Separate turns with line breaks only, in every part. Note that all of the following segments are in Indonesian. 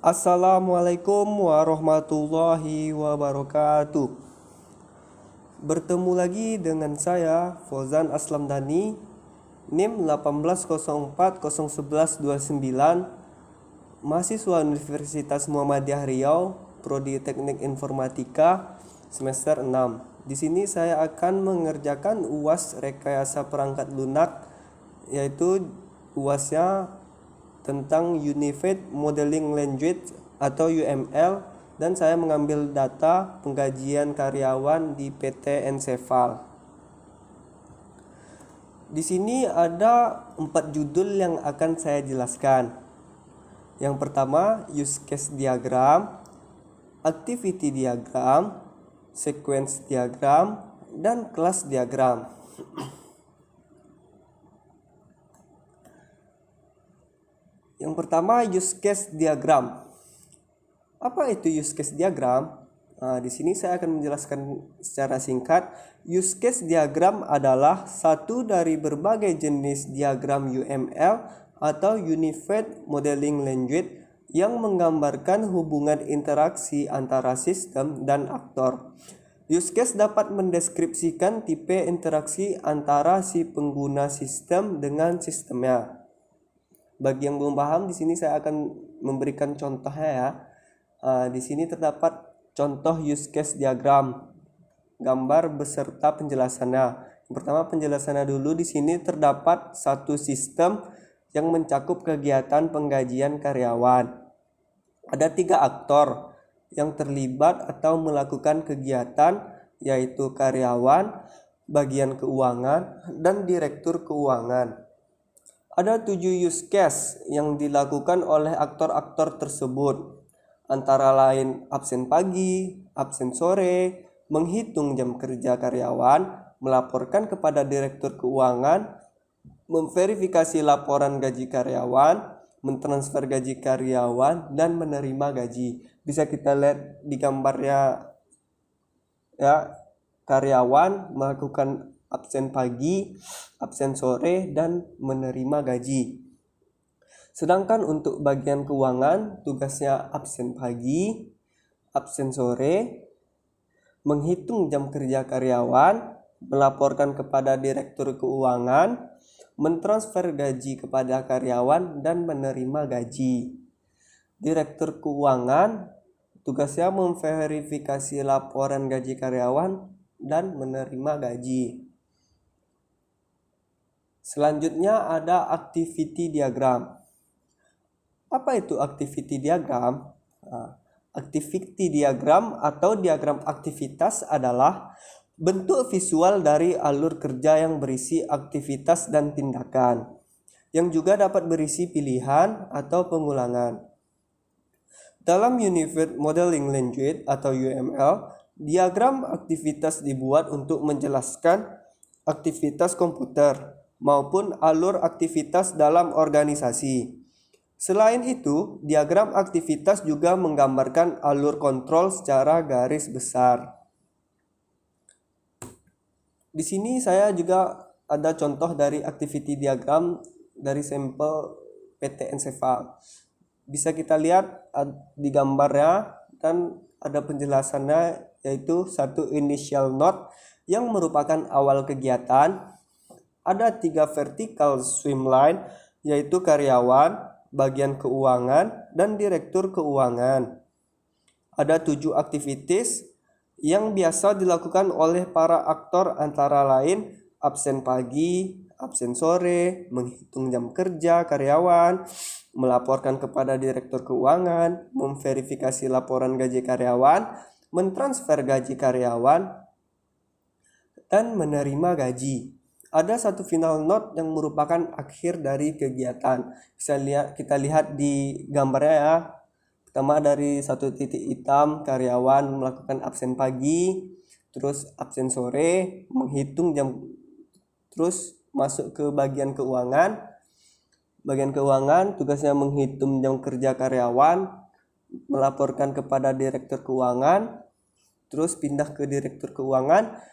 Assalamualaikum warahmatullahi wabarakatuh. Bertemu lagi dengan saya Fauzan Aslamdani, NIM 180401129, mahasiswa Universitas Muhammadiyah Riau, Prodi Teknik Informatika, semester 6. Di sini saya akan mengerjakan UAS rekayasa perangkat lunak, yaitu UASnya tentang Unified Modeling Language atau UML, dan saya mengambil data penggajian karyawan di PT Ensefal. Di sini ada 4 judul yang akan saya jelaskan. Yang pertama, use case diagram, activity diagram, sequence diagram, dan kelas diagram. Yang pertama, use case diagram. Apa itu use case diagram? Di sini saya akan menjelaskan secara singkat. Use case diagram adalah satu dari berbagai jenis diagram UML atau Unified Modeling Language yang menggambarkan hubungan interaksi antara sistem dan aktor. Use case dapat mendeskripsikan tipe interaksi antara si pengguna sistem dengan sistemnya. Bagi yang belum paham, di sini saya akan memberikan contohnya ya. Di sini terdapat contoh use case diagram, gambar beserta penjelasannya. Yang pertama, penjelasannya dulu. Di sini terdapat satu sistem yang mencakup kegiatan penggajian karyawan. Ada 3 aktor yang terlibat atau melakukan kegiatan, yaitu karyawan, bagian keuangan, dan direktur keuangan. Ada 7 use case yang dilakukan oleh aktor-aktor tersebut, antara lain absen pagi, absen sore, menghitung jam kerja karyawan, melaporkan kepada direktur keuangan, memverifikasi laporan gaji karyawan, mentransfer gaji karyawan, dan menerima gaji. Bisa kita lihat di gambarnya ya, karyawan melakukan absen pagi, absen sore, dan menerima gaji. Sedangkan untuk bagian keuangan, tugasnya absen pagi, absen sore, menghitung jam kerja karyawan, melaporkan kepada direktur keuangan, mentransfer gaji kepada karyawan, dan menerima gaji. Direktur keuangan tugasnya memverifikasi laporan gaji karyawan dan menerima gaji. Selanjutnya ada activity diagram. Apa itu activity diagram? Activity diagram atau diagram aktivitas adalah bentuk visual dari alur kerja yang berisi aktivitas dan tindakan, yang juga dapat berisi pilihan atau pengulangan. Dalam Unified Modeling Language atau UML, diagram aktivitas dibuat untuk menjelaskan aktivitas komputer maupun alur aktivitas dalam organisasi. Selain itu, diagram aktivitas juga menggambarkan alur kontrol secara garis besar. Di sini saya juga ada contoh dari activity diagram dari sampel PT Ensefal. Bisa kita lihat di gambarnya, dan ada penjelasannya, yaitu satu initial node yang merupakan awal kegiatan. Ada 3 vertical streamline, yaitu karyawan, bagian keuangan, dan direktur keuangan. Ada 7 activities yang biasa dilakukan oleh para aktor, antara lain absen pagi, absen sore, menghitung jam kerja karyawan, melaporkan kepada direktur keuangan, memverifikasi laporan gaji karyawan, mentransfer gaji karyawan, dan menerima gaji. Ada satu final node yang merupakan akhir dari kegiatan. Kita lihat di gambarnya ya. Pertama, dari satu titik hitam, karyawan melakukan absen pagi, terus absen sore, menghitung jam, terus masuk ke bagian keuangan. Bagian keuangan tugasnya menghitung jam kerja karyawan, melaporkan kepada direktur keuangan, terus pindah ke direktur keuangan.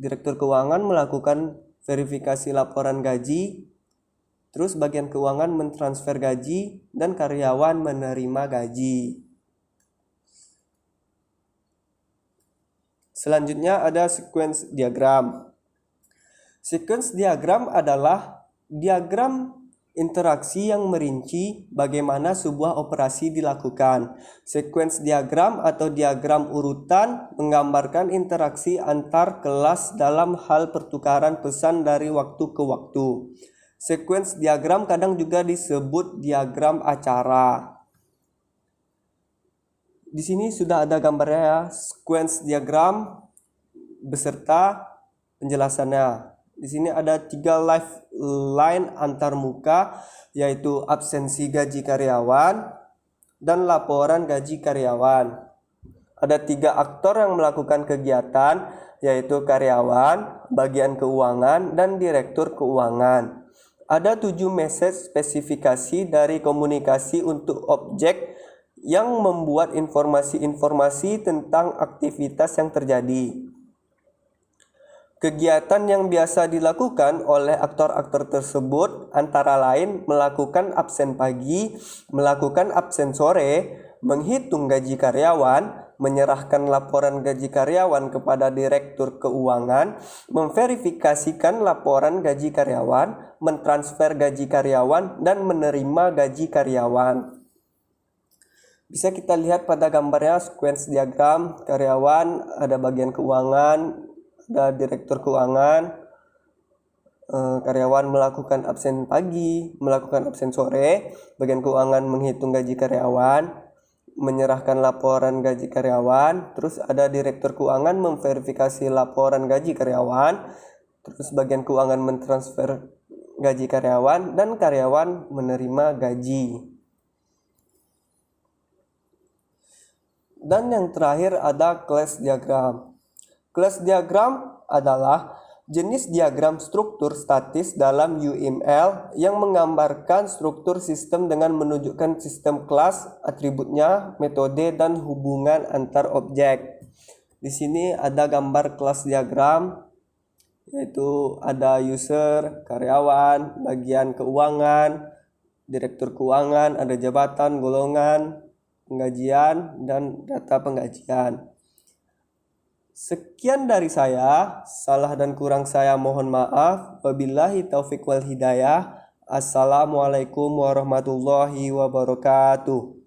Direktur keuangan melakukan verifikasi laporan gaji, Terus bagian keuangan mentransfer gaji dan karyawan menerima gaji. Selanjutnya ada sequence diagram. Sequence diagram adalah diagram interaksi yang merinci bagaimana sebuah operasi dilakukan. Sequence diagram atau diagram urutan menggambarkan interaksi antar kelas dalam hal pertukaran pesan dari waktu ke waktu. Sequence diagram kadang juga disebut diagram acara. Di sini sudah ada gambarnya ya, sequence diagram beserta penjelasannya. Di sini ada 3 line antar muka, yaitu absensi gaji karyawan dan laporan gaji karyawan. Ada 3 aktor yang melakukan kegiatan, yaitu karyawan, bagian keuangan, dan direktur keuangan. Ada 7 message spesifikasi dari komunikasi untuk objek yang membuat informasi-informasi tentang aktivitas yang terjadi. Kegiatan yang biasa dilakukan oleh aktor-aktor tersebut antara lain melakukan absen pagi, melakukan absen sore, menghitung gaji karyawan, menyerahkan laporan gaji karyawan kepada direktur keuangan, memverifikasikan laporan gaji karyawan, mentransfer gaji karyawan, dan menerima gaji karyawan. Bisa kita lihat pada gambarnya sequence diagram karyawan, ada bagian keuangan, ada direktur keuangan, karyawan melakukan absen pagi, melakukan absen sore, bagian keuangan menghitung gaji karyawan, menyerahkan laporan gaji karyawan, terus ada direktur keuangan memverifikasi laporan gaji karyawan, terus bagian keuangan mentransfer gaji karyawan, dan karyawan menerima gaji. Dan yang terakhir ada class diagram. Class diagram adalah jenis diagram struktur statis dalam UML yang menggambarkan struktur sistem dengan menunjukkan sistem kelas, atributnya, metode, dan hubungan antar objek. Di sini ada gambar kelas diagram, yaitu ada user, karyawan, bagian keuangan, direktur keuangan, ada jabatan, golongan, penggajian, dan data penggajian. Sekian dari saya, salah dan kurang saya mohon maaf. Wabillahi taufiq wal hidayah. Assalamualaikum warahmatullahi wabarakatuh.